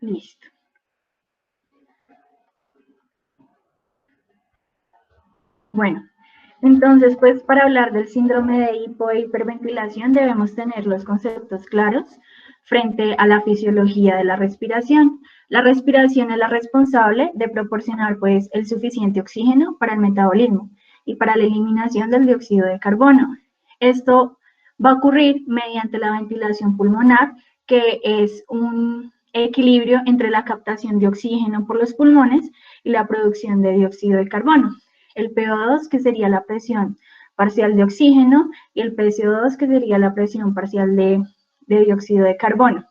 Listo. Bueno, entonces, pues para hablar del síndrome de hipo e hiperventilación debemos tener los conceptos claros frente a la fisiología de la respiración. La respiración es la responsable de proporcionar pues el suficiente oxígeno para el metabolismo y para la eliminación del dióxido de carbono. Esto va a ocurrir mediante la ventilación pulmonar, que es un equilibrio entre la captación de oxígeno por los pulmones y la producción de dióxido de carbono. El PO2, que sería la presión parcial de oxígeno, y el PCO2, que sería la presión parcial de dióxido de carbono.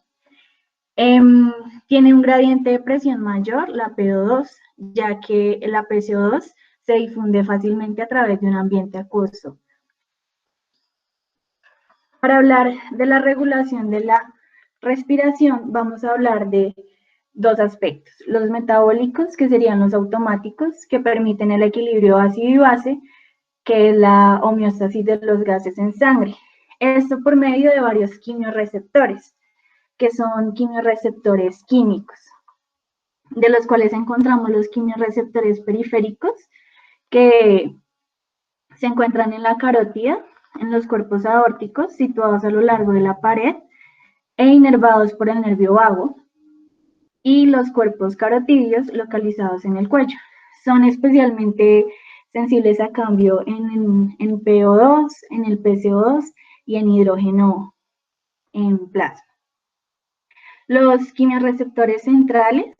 Tiene un gradiente de presión mayor, la PO2, ya que la PCO2 se difunde fácilmente a través de un ambiente acuoso. Para hablar de la regulación de la respiración, vamos a hablar de dos aspectos: los metabólicos, que serían los automáticos, que permiten el equilibrio ácido y base, que es la homeostasis de los gases en sangre. Esto por medio de varios quimiorreceptores, que son quimiorreceptores químicos, de los cuales encontramos los quimiorreceptores periféricos, que se encuentran en la carótida, en los cuerpos aórticos situados a lo largo de la pared e inervados por el nervio vago, y los cuerpos carotídeos localizados en el cuello. Son especialmente sensibles a cambio en PO2, en el PCO2 y en hidrógeno en plasma. Los quimiorreceptores centrales,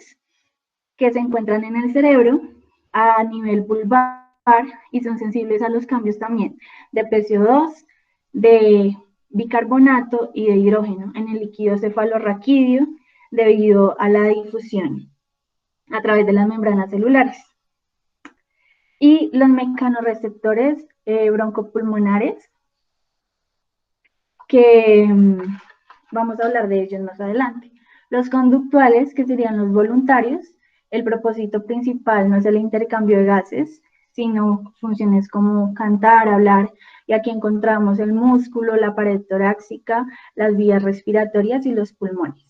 que se encuentran en el cerebro a nivel vulvar y son sensibles a los cambios también de PCO2, de bicarbonato y de hidrógeno en el líquido cefalorraquídeo debido a la difusión a través de las membranas celulares. Y los mecanorreceptores broncopulmonares, que vamos a hablar de ellos más adelante. Los conductuales, que serían los voluntarios. El propósito principal no es el intercambio de gases, sino funciones como cantar, hablar, y aquí encontramos el músculo, la pared torácica, las vías respiratorias y los pulmones.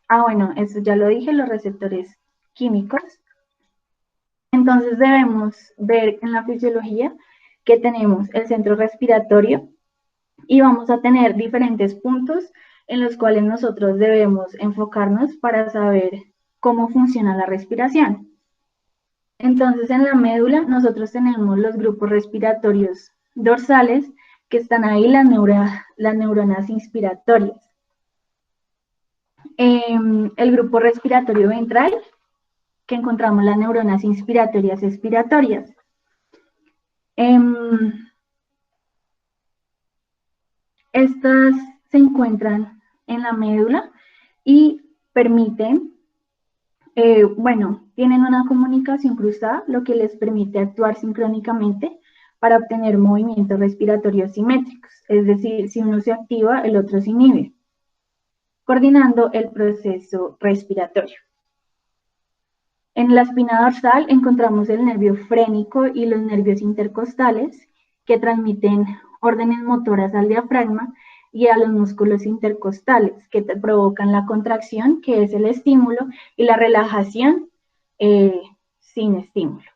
Bueno, eso ya lo dije, los receptores químicos. Entonces debemos ver en la fisiología que tenemos el centro respiratorio y vamos a tener diferentes puntos en los cuales nosotros debemos enfocarnos para saber cómo funciona la respiración. Entonces, en la médula nosotros tenemos los grupos respiratorios dorsales, que están ahí las neuronas inspiratorias. El grupo respiratorio ventral, que encontramos las neuronas inspiratorias y expiratorias. Estas se encuentran en la médula y permiten, tienen una comunicación cruzada, lo que les permite actuar sincrónicamente para obtener movimientos respiratorios simétricos. Es decir, si uno se activa, el otro se inhibe, coordinando el proceso respiratorio. En la espina dorsal encontramos el nervio frénico y los nervios intercostales, que transmiten órdenes motoras al diafragma y a los músculos intercostales, que provocan la contracción, que es el estímulo, y la relajación sin estímulo.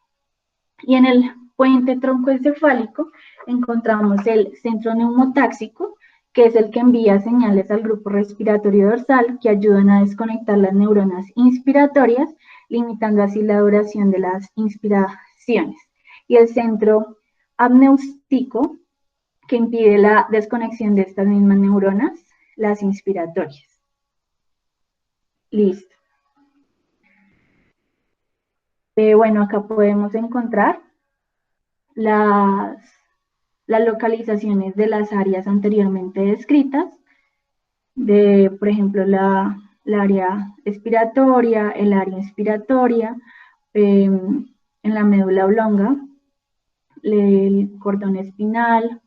Y en el puente troncoencefálico encontramos el centro neumotáxico, que es el que envía señales al grupo respiratorio dorsal que ayudan a desconectar las neuronas inspiratorias, limitando así la duración de las inspiraciones. Y el centro apneumático, que impide la desconexión de estas mismas neuronas, las inspiratorias. Listo. Acá podemos encontrar las localizaciones de las áreas anteriormente descritas, por ejemplo, la área expiratoria, el área inspiratoria, en la médula oblonga, el cordón espinal.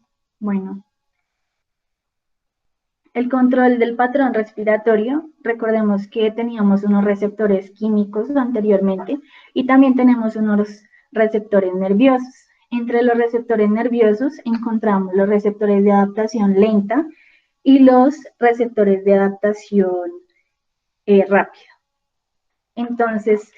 El control del patrón respiratorio, recordemos que teníamos unos receptores químicos anteriormente y también tenemos unos receptores nerviosos. Entre los receptores nerviosos encontramos los receptores de adaptación lenta y los receptores de adaptación rápida. Entonces,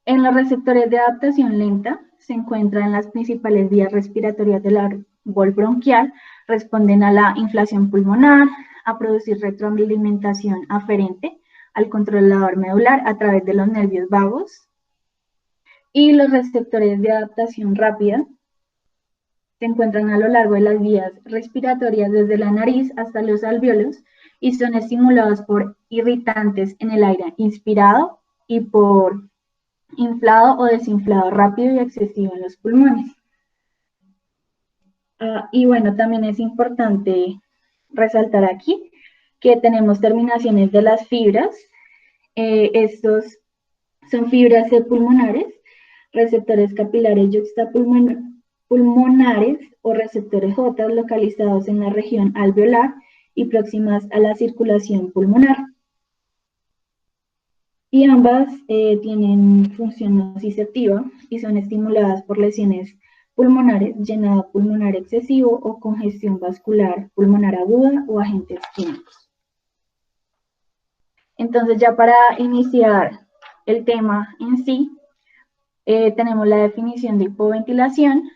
en los receptores de adaptación lenta se encuentran las principales vías respiratorias del árbol bronquial, responden a la inflación pulmonar, a producir retroalimentación aferente al controlador medular a través de los nervios vagos, y los receptores de adaptación rápida se encuentran a lo largo de las vías respiratorias desde la nariz hasta los alvéolos y son estimulados por irritantes en el aire inspirado y por inflado o desinflado rápido y excesivo en los pulmones. Y bueno, también es importante resaltar aquí que tenemos terminaciones de las fibras. Estos son fibras pulmonares, receptores capilares yuxtapulmonares o receptores J localizados en la región alveolar y próximas a la circulación pulmonar. Y ambas tienen función nociceptiva y son estimuladas por lesiones pulmonares, llenado pulmonar excesivo o congestión vascular pulmonar aguda o agentes químicos. Entonces, ya para iniciar el tema en sí, tenemos la definición de hipoventilación,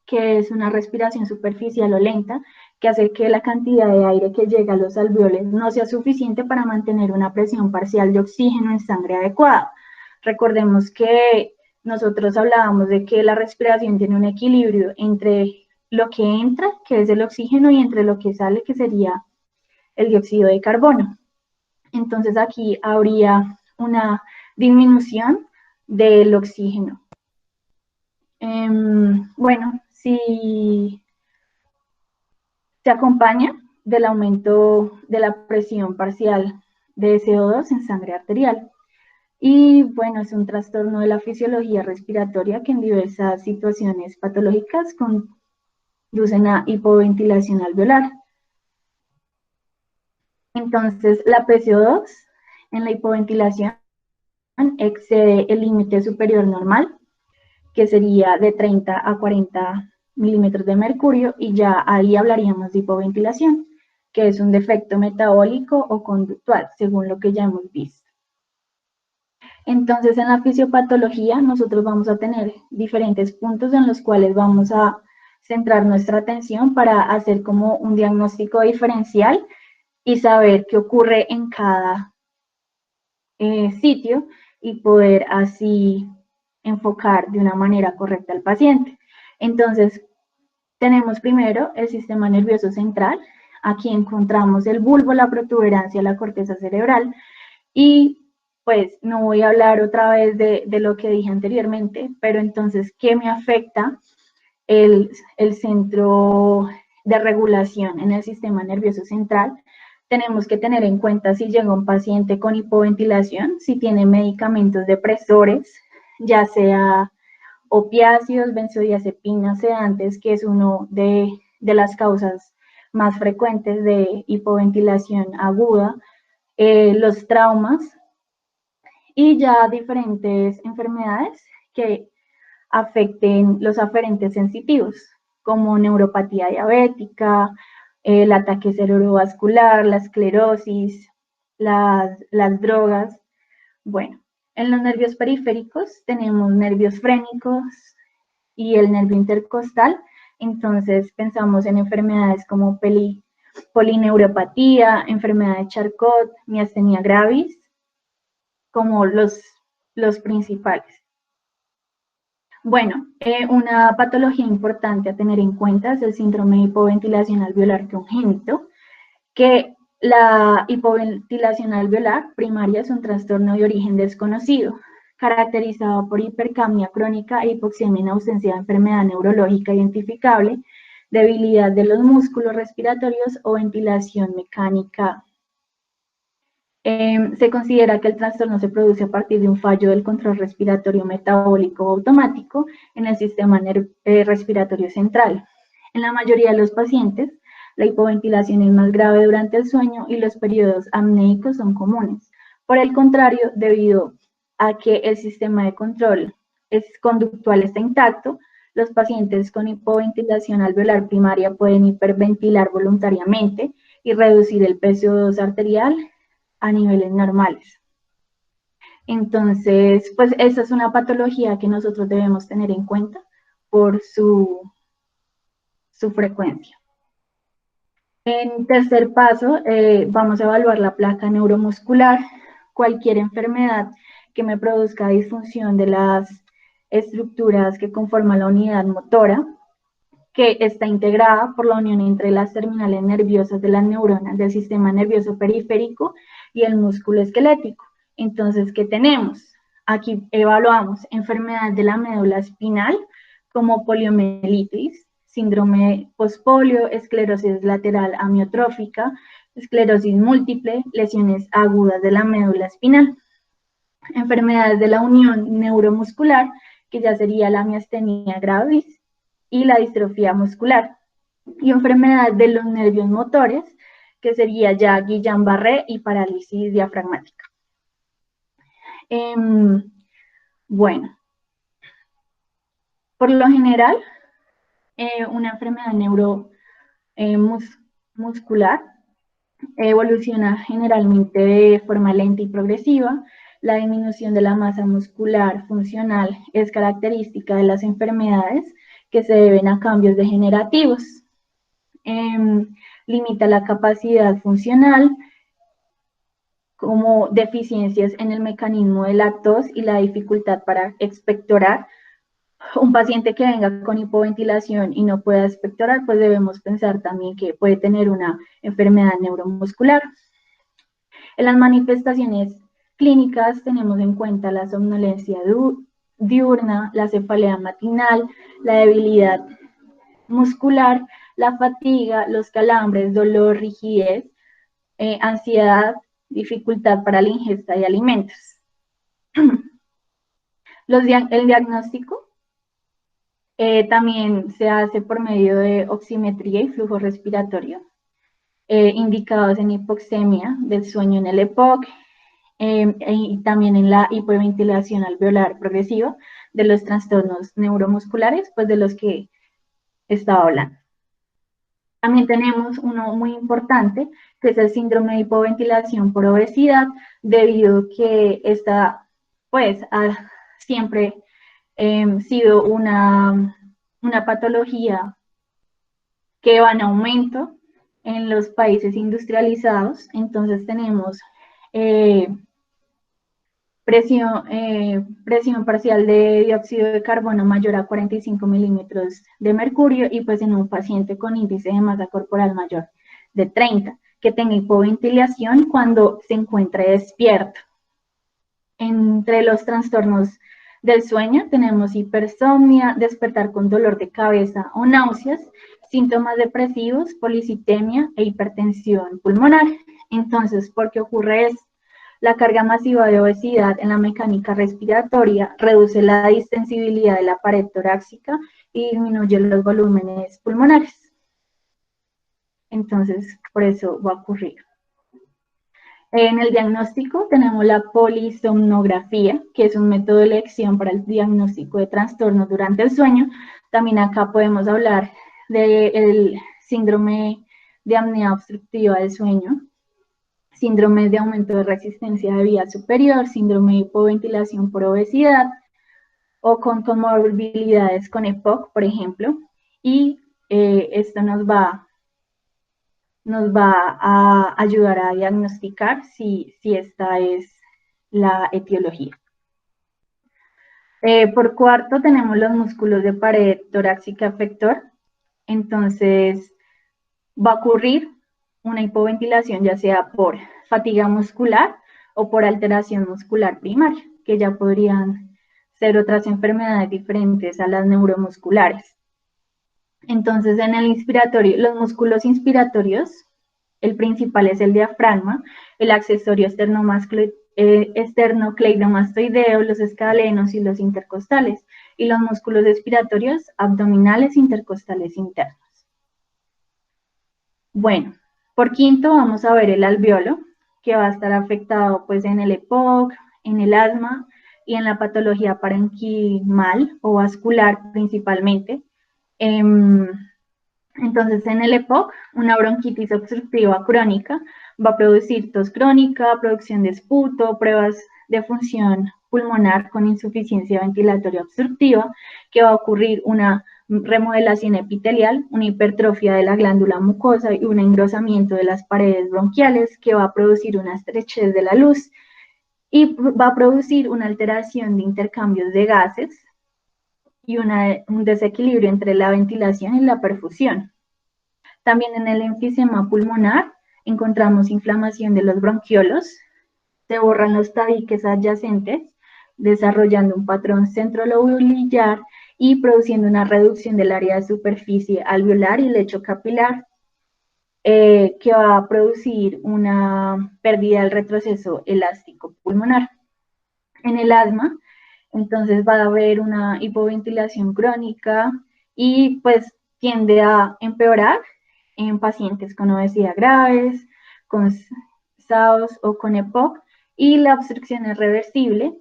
que es una respiración superficial o lenta que hace que la cantidad de aire que llega a los alvéolos no sea suficiente para mantener una presión parcial de oxígeno en sangre adecuada. Recordemos que nosotros hablábamos de que la respiración tiene un equilibrio entre lo que entra, que es el oxígeno, y entre lo que sale, que sería el dióxido de carbono. Entonces aquí habría una disminución del oxígeno. Bueno, si se acompaña del aumento de la presión parcial de CO2 en sangre arterial. Y bueno, es un trastorno de la fisiología respiratoria que en diversas situaciones patológicas conducen a hipoventilación alveolar. Entonces, la PCO2 en la hipoventilación excede el límite superior normal, que sería de 30 a 40 milímetros de mercurio, y ya ahí hablaríamos de hipoventilación, que es un defecto metabólico o conductual, según lo que ya hemos visto. Entonces, en la fisiopatología nosotros vamos a tener diferentes puntos en los cuales vamos a centrar nuestra atención para hacer como un diagnóstico diferencial y saber qué ocurre en cada sitio y poder así enfocar de una manera correcta al paciente. Entonces, tenemos primero el sistema nervioso central. Aquí encontramos el bulbo, la protuberancia, la corteza cerebral, y pues no voy a hablar otra vez de lo que dije anteriormente, pero entonces, ¿qué me afecta el centro de regulación en el sistema nervioso central? Tenemos que tener en cuenta si llega un paciente con hipoventilación, si tiene medicamentos depresores, ya sea opiáceos, benzodiazepinas, sedantes, que es uno de las causas más frecuentes de hipoventilación aguda, los traumas y ya diferentes enfermedades que afecten los aferentes sensitivos, como neuropatía diabética, el ataque cerebrovascular, la esclerosis, las drogas. Bueno, en los nervios periféricos tenemos nervios frénicos y el nervio intercostal. Entonces pensamos en enfermedades como polineuropatía, enfermedad de Charcot, miastenia gravis, como los principales. Bueno, una patología importante a tener en cuenta es el síndrome de hipoventilación alveolar congénito, que la hipoventilación alveolar primaria es un trastorno de origen desconocido, caracterizado por hipercapnia crónica e hipoxemia en ausencia de enfermedad neurológica identificable, debilidad de los músculos respiratorios o ventilación mecánica. Se considera que el trastorno se produce a partir de un fallo del control respiratorio metabólico automático en el sistema respiratorio central. En la mayoría de los pacientes, la hipoventilación es más grave durante el sueño y los periodos apnéicos son comunes. Por el contrario, debido a que el sistema de control conductual está intacto, los pacientes con hipoventilación alveolar primaria pueden hiperventilar voluntariamente, y reducir el PCO2 arterial a niveles normales. Entonces, pues esa es una patología que nosotros debemos tener en cuenta por su frecuencia. En tercer paso, vamos a evaluar la placa neuromuscular. Cualquier enfermedad que me produzca disfunción de las estructuras que conforman la unidad motora, que está integrada por la unión entre las terminales nerviosas de las neuronas del sistema nervioso periférico y el músculo esquelético. Entonces, ¿qué tenemos? Aquí evaluamos enfermedades de la médula espinal como poliomielitis, síndrome postpolio, esclerosis lateral amiotrófica, esclerosis múltiple, lesiones agudas de la médula espinal. Enfermedades de la unión neuromuscular, que ya sería la miastenia gravis y la distrofia muscular. Y enfermedades de los nervios motores, que sería ya Guillain-Barré y parálisis diafragmática. Bueno, por lo general, una enfermedad neuromuscular evoluciona generalmente de forma lenta y progresiva. La disminución de la masa muscular funcional es característica de las enfermedades que se deben a cambios degenerativos. Limita la capacidad funcional, como deficiencias en el mecanismo de la tos y la dificultad para expectorar. Un paciente que venga con hipoventilación y no pueda expectorar, pues debemos pensar también que puede tener una enfermedad neuromuscular. En las manifestaciones clínicas tenemos en cuenta la somnolencia diurna, la cefalea matinal, la debilidad muscular, la fatiga, los calambres, dolor, rigidez, ansiedad, dificultad para la ingesta de alimentos. El diagnóstico también se hace por medio de oximetría y flujo respiratorio, indicados en hipoxemia del sueño en el EPOC, y también en la hipoventilación alveolar progresiva de los trastornos neuromusculares, pues de los que estaba hablando. También tenemos uno muy importante, que es el síndrome de hipoventilación por obesidad, debido a que esta, pues, ha siempre sido una patología que va en aumento en los países industrializados. Entonces tenemos presión parcial de dióxido de carbono mayor a 45 milímetros de mercurio, y pues en un paciente con índice de masa corporal mayor de 30, que tenga hipoventilación cuando se encuentre despierto. Entre los trastornos del sueño tenemos hipersomnia, despertar con dolor de cabeza o náuseas, síntomas depresivos, policitemia e hipertensión pulmonar. Entonces, ¿por qué ocurre esto? La carga masiva de obesidad en la mecánica respiratoria reduce la distensibilidad de la pared torácica y disminuye los volúmenes pulmonares. Entonces, por eso va a ocurrir. En el diagnóstico tenemos la polisomnografía, que es un método de elección para el diagnóstico de trastornos durante el sueño. También acá podemos hablar del síndrome de apnea obstructiva del sueño, síndrome de aumento de resistencia de vía superior, síndrome de hipoventilación por obesidad o con comorbilidades con EPOC, por ejemplo, y esto nos va a ayudar a diagnosticar si esta es la etiología. Por cuarto tenemos los músculos de pared torácica efector. Entonces va a ocurrir una hipoventilación ya sea por fatiga muscular o por alteración muscular primaria, que ya podrían ser otras enfermedades diferentes a las neuromusculares. Entonces, en el inspiratorio, los músculos inspiratorios, el principal es el diafragma, el accesorio esternocleidomastoideo, los escalenos y los intercostales, y los músculos expiratorios abdominales intercostales internos. Bueno, por quinto vamos a ver el alveolo, que va a estar afectado pues en el EPOC, en el asma y en la patología parenquimal o vascular principalmente. Entonces, en el EPOC, una bronquitis obstructiva crónica va a producir tos crónica, producción de esputo, pruebas de función pulmonar con insuficiencia ventilatoria obstructiva, que va a ocurrir una remodelación epitelial, una hipertrofia de la glándula mucosa y un engrosamiento de las paredes bronquiales, que va a producir una estrechez de la luz y va a producir una alteración de intercambios de gases y un desequilibrio entre la ventilación y la perfusión. También en el enfisema pulmonar encontramos inflamación de los bronquiolos, se borran los tabiques adyacentes, desarrollando un patrón centrolobular y produciendo una reducción del área de superficie alveolar y lecho capilar, que va a producir una pérdida del retroceso elástico pulmonar. En el asma, entonces va a haber una hipoventilación crónica y pues tiende a empeorar en pacientes con obesidad graves, con SAOS o con EPOC, y la obstrucción es reversible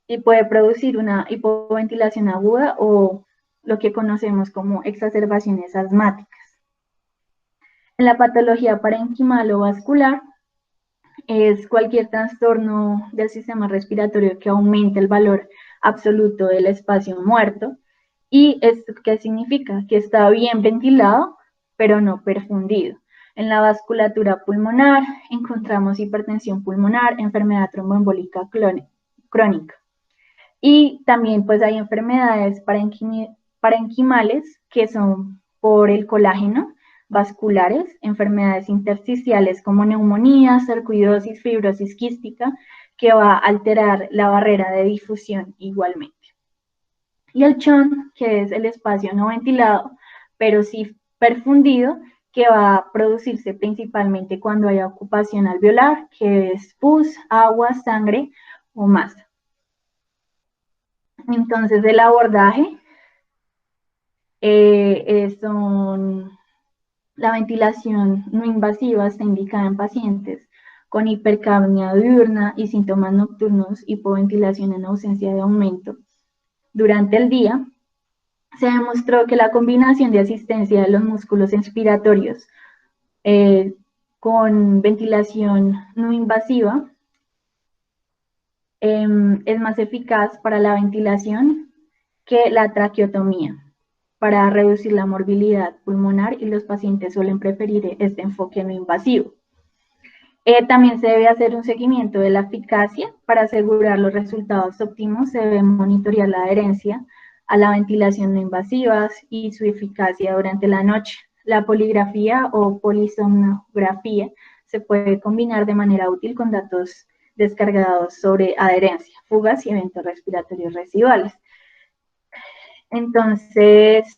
y puede producir una hipoventilación aguda o lo que conocemos como exacerbaciones asmáticas. En la patología parenquimal o vascular es cualquier trastorno del sistema respiratorio que aumente el valor absoluto del espacio muerto. ¿Y esto qué significa? Que está bien ventilado, pero no perfundido. En la vasculatura pulmonar encontramos hipertensión pulmonar, enfermedad tromboembólica crónica. Y también pues hay enfermedades parenquimales que son por el colágeno, vasculares, enfermedades intersticiales como neumonía, sarcoidosis, fibrosis quística, que va a alterar la barrera de difusión igualmente. Y el CHON, que es el espacio no ventilado, pero sí perfundido, que va a producirse principalmente cuando haya ocupación alveolar, que es pus, agua, sangre o masa. Entonces, el abordaje son la ventilación no invasiva está indicada en pacientes con hipercapnia diurna y síntomas nocturnos, hipoventilación en ausencia de aumento. Durante el día, se demostró que la combinación de asistencia de los músculos expiratorios con ventilación no invasiva es más eficaz para la ventilación que la traqueotomía, para reducir la morbilidad pulmonar, y los pacientes suelen preferir este enfoque no invasivo. También se debe hacer un seguimiento de la eficacia para asegurar los resultados óptimos. Se debe monitorear la adherencia a la ventilación no invasiva y su eficacia durante la noche. La poligrafía o polisomnografía se puede combinar de manera útil con datos descargados sobre adherencia, fugas y eventos respiratorios residuales. Entonces,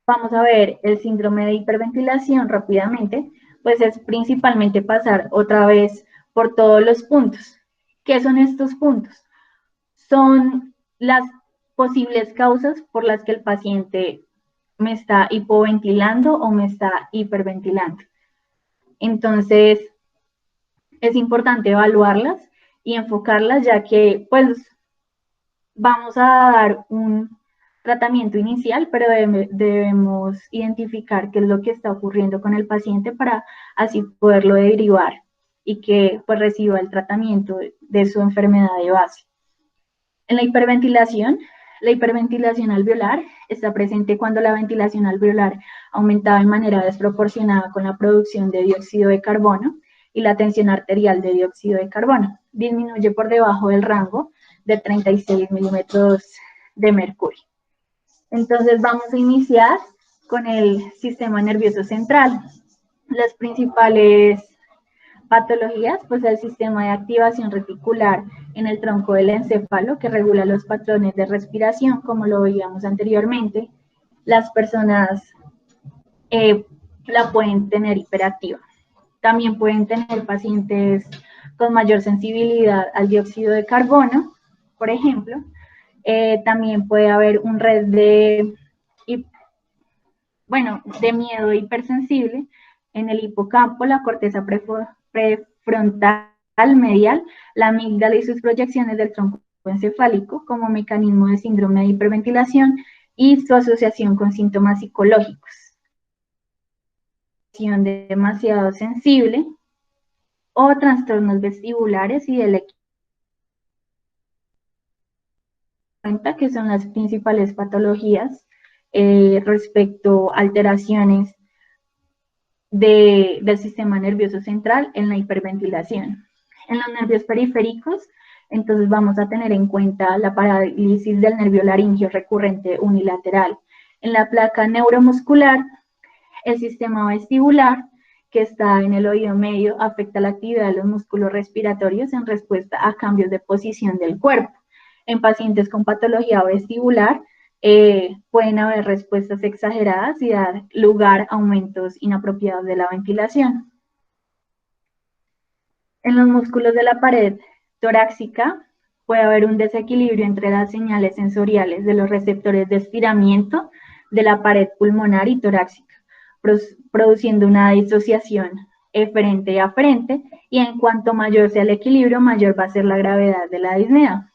vamos a ver el síndrome de hiperventilación rápidamente, pues es principalmente pasar otra vez por todos los puntos. ¿Qué son estos puntos? Son las posibles causas por las que el paciente me está hipoventilando o me está hiperventilando. Entonces, es importante evaluarlas y enfocarlas, ya que pues vamos a dar un tratamiento inicial, pero debemos identificar qué es lo que está ocurriendo con el paciente para así poderlo derivar y que pues reciba el tratamiento de su enfermedad de base. En la hiperventilación alveolar está presente cuando la ventilación alveolar aumentaba de manera desproporcionada con la producción de dióxido de carbono y la tensión arterial de dióxido de carbono. Disminuye por debajo del rango de 36 milímetros de mercurio. Entonces vamos a iniciar con el sistema nervioso central. Las principales patologías, pues el sistema de activación reticular en el tronco del encéfalo, que regula los patrones de respiración, como lo veíamos anteriormente. Las personas la pueden tener hiperactiva. También pueden tener pacientes con mayor sensibilidad al dióxido de carbono, por ejemplo. También puede haber un red de miedo hipersensible en el hipocampo, la corteza prefrontal medial, la amígdala y sus proyecciones del tronco encefálico como mecanismo de síndrome de hiperventilación, y su asociación con síntomas psicológicos. Demasiado sensible o trastornos vestibulares y del cuenta que son las principales patologías respecto a alteraciones del sistema nervioso central en la hiperventilación. En los nervios periféricos, entonces vamos a tener en cuenta la parálisis del nervio laringio recurrente unilateral. En la placa neuromuscular, el sistema vestibular, que está en el oído medio, afecta la actividad de los músculos respiratorios en respuesta a cambios de posición del cuerpo. En pacientes con patología vestibular, pueden haber respuestas exageradas y dar lugar a aumentos inapropiados de la ventilación. En los músculos de la pared torácica puede haber un desequilibrio entre las señales sensoriales de los receptores de estiramiento de la pared pulmonar y torácica, produciendo una disociación eferente y aferente, y en cuanto mayor sea el equilibrio, mayor va a ser la gravedad de la disnea.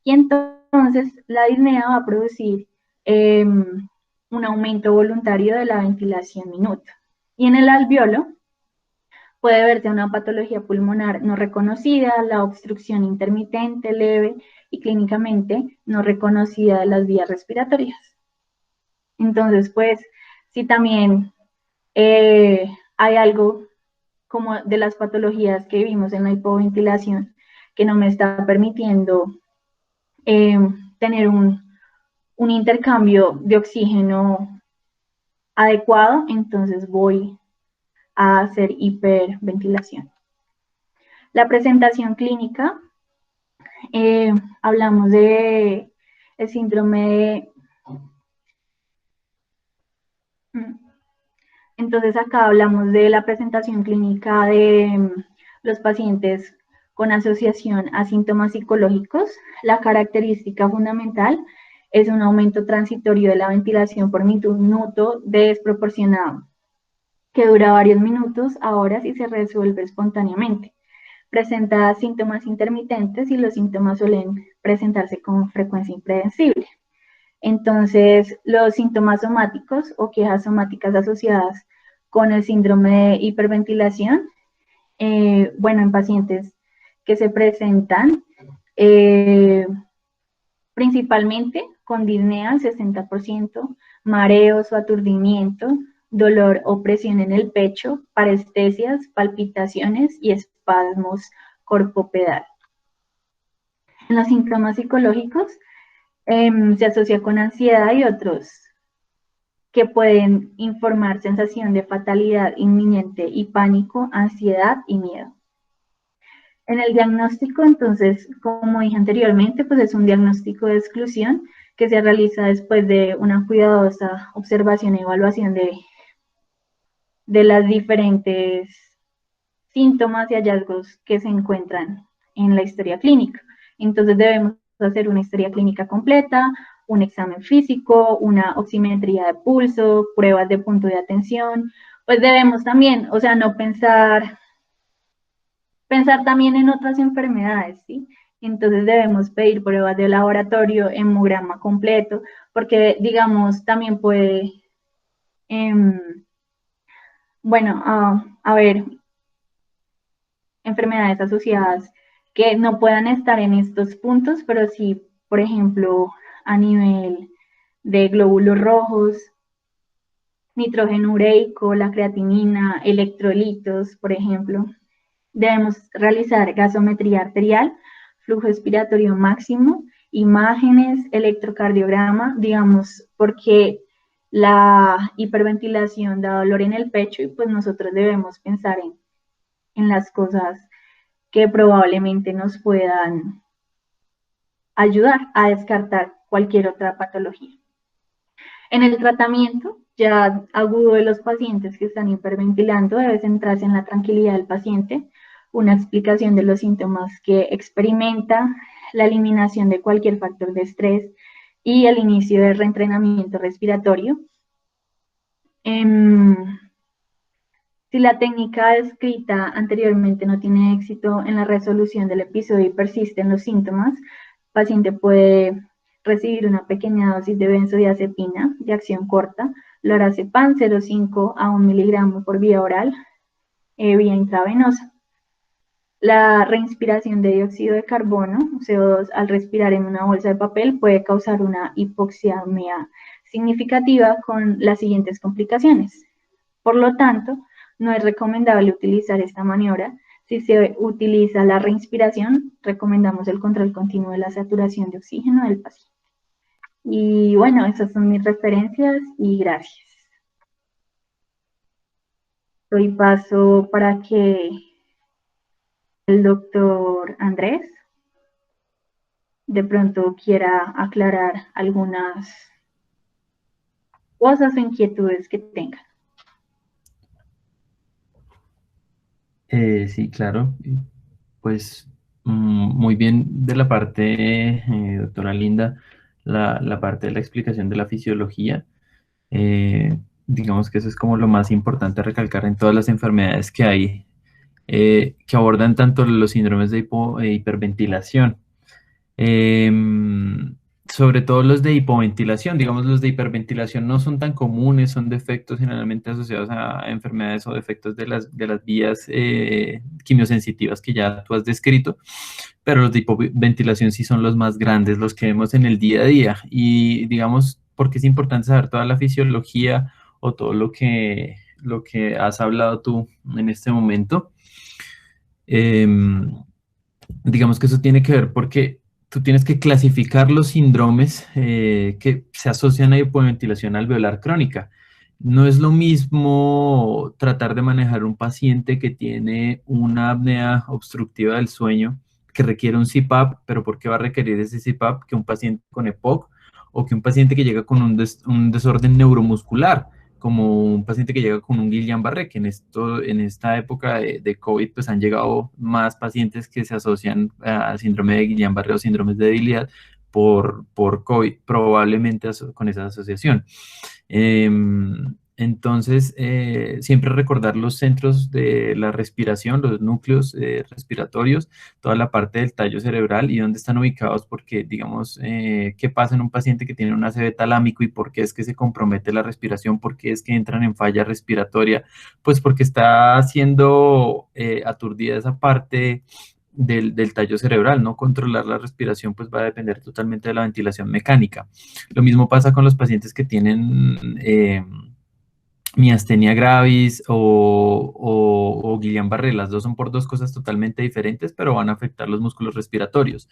Y entonces la disnea va a producir un aumento voluntario de la ventilación minuto. Y en el alveolo puede verse una patología pulmonar no reconocida, la obstrucción intermitente leve y clínicamente no reconocida de las vías respiratorias. Entonces, pues, si también hay algo como de las patologías que vimos en la hipoventilación que no me está permitiendo tener un intercambio de oxígeno adecuado, entonces voy a hacer hiperventilación. La presentación clínica, hablamos de el síndrome entonces acá hablamos de la presentación clínica de los pacientes con asociación a síntomas psicológicos. La característica fundamental es un aumento transitorio de la ventilación por minuto desproporcionado, que dura varios minutos a horas y se resuelve espontáneamente. Presenta síntomas intermitentes y los síntomas suelen presentarse con frecuencia impredecible. Entonces, los síntomas somáticos o quejas somáticas asociadas con el síndrome de hiperventilación, bueno, en pacientes que se presentan principalmente con disnea al 60%, mareos o aturdimiento, dolor o presión en el pecho, parestesias, palpitaciones y espasmos corpopedal. En los síntomas psicológicos se asocia con ansiedad y otros que pueden informar sensación de fatalidad inminente y pánico, ansiedad y miedo. En el diagnóstico, entonces, como dije anteriormente, pues es un diagnóstico de exclusión que se realiza después de una cuidadosa observación y evaluación de las diferentes síntomas y hallazgos que se encuentran en la historia clínica. Entonces debemos hacer una historia clínica completa, un examen físico, una oximetría de pulso, pruebas de punto de atención. Pues debemos también, o sea, no pensar también en otras enfermedades, ¿sí? Entonces debemos pedir pruebas de laboratorio, hemograma completo, porque digamos también puede, bueno, a ver, enfermedades asociadas que no puedan estar en estos puntos, pero sí, por ejemplo, a nivel de glóbulos rojos, nitrógeno ureico, la creatinina, electrolitos, por ejemplo. Debemos realizar gasometría arterial, flujo expiratorio máximo, imágenes, electrocardiograma, digamos, porque la hiperventilación da dolor en el pecho y pues nosotros debemos pensar en las cosas que probablemente nos puedan ayudar a descartar cualquier otra patología. En el tratamiento ya agudo de los pacientes que están hiperventilando, debe centrarse en la tranquilidad del paciente, una explicación de los síntomas que experimenta, la eliminación de cualquier factor de estrés y el inicio del reentrenamiento respiratorio. Si la técnica descrita anteriormente no tiene éxito en la resolución del episodio y persisten los síntomas, el paciente puede recibir una pequeña dosis de benzodiazepina de acción corta, lorazepam 0,5 a 1 miligramo por vía oral, vía intravenosa. La reinspiración de dióxido de carbono, CO2, al respirar en una bolsa de papel puede causar una hipoxemia significativa con las siguientes complicaciones. Por lo tanto, no es recomendable utilizar esta maniobra. Si se utiliza la reinspiración, recomendamos el control continuo de la saturación de oxígeno del paciente. Y bueno, esas son mis referencias y gracias. Doy paso para que el doctor Andrés de pronto quiera aclarar algunas cosas o inquietudes que tengan. Sí, claro. Pues muy bien de la parte, doctora Linda, la parte de la explicación de la fisiología. Digamos que eso es como lo más importante a recalcar en todas las enfermedades que hay, que abordan tanto los síndromes de hiperventilación. Sobre todo los de hipoventilación, digamos, los de hiperventilación no son tan comunes, son defectos generalmente asociados a enfermedades o defectos de las vías quimiosensitivas que ya tú has descrito, pero los de hipoventilación sí son los más grandes, los que vemos en el día a día. Y digamos, porque es importante saber toda la fisiología o todo lo que has hablado tú en este momento. Em, digamos que eso tiene que ver porque tú tienes que clasificar los síndromes que se asocian a hipoventilación alveolar crónica. No es lo mismo tratar de manejar un paciente que tiene una apnea obstructiva del sueño, que requiere un CPAP, pero ¿por qué va a requerir ese CPAP que un paciente con EPOC o que un paciente que llega con un desorden neuromuscular? Como un paciente que llega con un Guillain-Barré, que en esta época de COVID, pues han llegado más pacientes que se asocian a síndrome de Guillain-Barré o síndromes de debilidad por COVID, probablemente con esa asociación. Entonces, siempre recordar los centros de la respiración, los núcleos respiratorios, toda la parte del tallo cerebral y dónde están ubicados, porque, digamos, qué pasa en un paciente que tiene un ACV talámico y por qué es que se compromete la respiración, por qué es que entran en falla respiratoria, pues porque está siendo aturdida esa parte del tallo cerebral, ¿no? Controlar la respiración pues va a depender totalmente de la ventilación mecánica. Lo mismo pasa con los pacientes que tienen miastenia gravis o Guillain-Barré. Las dos son por dos cosas totalmente diferentes, pero van a afectar los músculos respiratorios.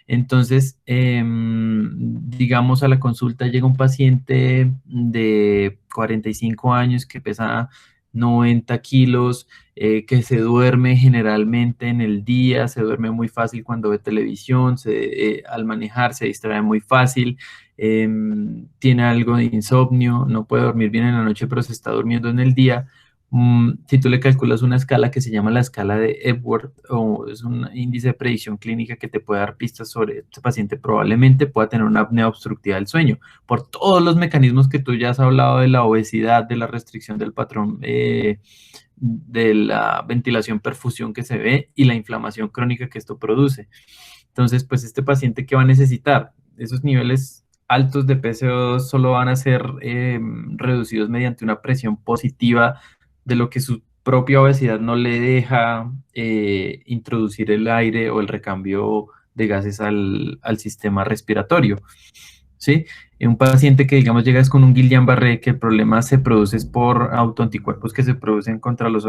Entonces, digamos, a la consulta llega un paciente de 45 años que pesa 90 kilos, que se duerme generalmente en el día, se duerme muy fácil cuando ve televisión, al manejar se distrae muy fácil, tiene algo de insomnio, no puede dormir bien en la noche, pero se está durmiendo en el día. Si tú le calculas una escala que se llama la escala de Epworth, o es un índice de predicción clínica que te puede dar pistas sobre este paciente, probablemente pueda tener una apnea obstructiva del sueño, por todos los mecanismos que tú ya has hablado de la obesidad, de la restricción del patrón de la ventilación perfusión que se ve y la inflamación crónica que esto produce. Entonces, pues este paciente, ¿qué va a necesitar? Esos niveles altos de PCO2 solo van a ser reducidos mediante una presión positiva de lo que su propia obesidad no le deja introducir el aire o el recambio de gases al sistema respiratorio, ¿sí? Un paciente que, digamos, llega con un Guillain-Barré, que el problema se produce es por autoanticuerpos que se producen contra los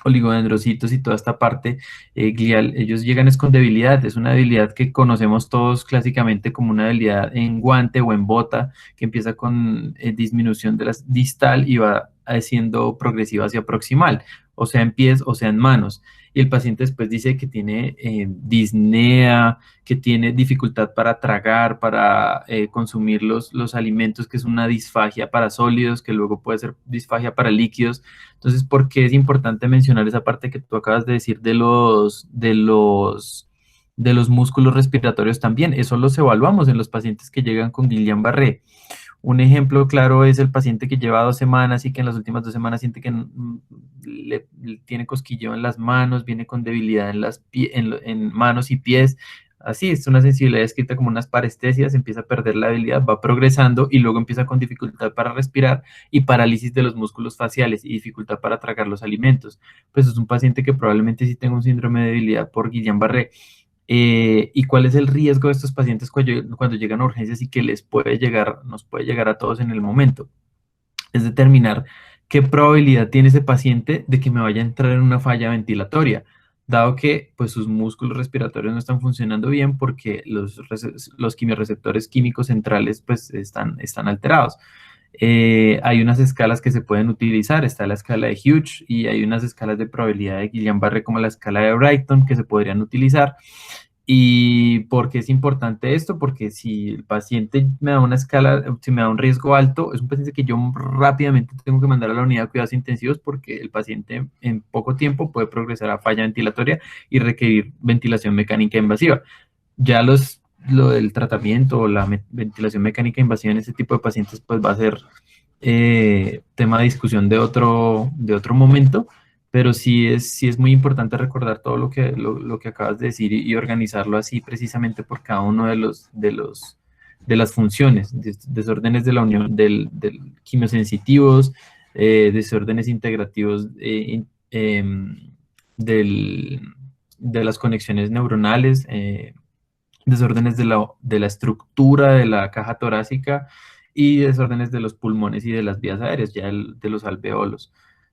oligodendrocitos y toda esta parte glial, ellos llegan es con debilidad, es una debilidad que conocemos todos clásicamente como una debilidad en guante o en bota, que empieza con disminución de la distal y va siendo progresiva hacia proximal, o sea en pies o sea en manos. Y el paciente después dice que tiene disnea, que tiene dificultad para tragar, para consumir los alimentos, que es una disfagia para sólidos, que luego puede ser disfagia para líquidos. Entonces, ¿por qué es importante mencionar esa parte que tú acabas de decir de los músculos respiratorios también? Eso los evaluamos en los pacientes que llegan con Guillain-Barré. Un ejemplo claro es el paciente que lleva 2 semanas y que en las últimas 2 semanas siente que le tiene cosquilleo en las manos, viene con debilidad en manos y pies, así, es una sensibilidad descrita como unas parestesias, empieza a perder la habilidad, va progresando y luego empieza con dificultad para respirar y parálisis de los músculos faciales y dificultad para tragar los alimentos. Pues es un paciente que probablemente sí tenga un síndrome de debilidad por Guillain-Barré. ¿Y cuál es el riesgo de estos pacientes cuando llegan a urgencias y que nos puede llegar a todos en el momento? Es determinar qué probabilidad tiene ese paciente de que me vaya a entrar en una falla ventilatoria, dado que pues, sus músculos respiratorios no están funcionando bien porque los quimiorreceptores químicos centrales pues, están alterados. Hay unas escalas que se pueden utilizar, está la escala de Hughes y hay unas escalas de probabilidad de Guillain-Barré como la escala de Brighton que se podrían utilizar. ¿Y por qué es importante esto? Porque si el paciente me da una escala, si me da un riesgo alto, es un paciente que yo rápidamente tengo que mandar a la unidad de cuidados intensivos porque el paciente en poco tiempo puede progresar a falla ventilatoria y requerir ventilación mecánica invasiva. Ya lo del tratamiento o la ventilación mecánica invasiva en este tipo de pacientes pues va a ser tema de discusión de otro momento, pero sí es muy importante recordar todo lo que acabas de decir y organizarlo así precisamente por cada uno de las funciones, desórdenes de la unión del quimiosensitivos, desórdenes integrativos del, de las conexiones neuronales, desórdenes de la estructura de la caja torácica y desórdenes de los pulmones y de las vías aéreas, ya de los alveolos.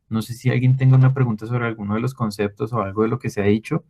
No sé si alguien tenga una pregunta sobre alguno de los conceptos o algo de lo que se ha dicho.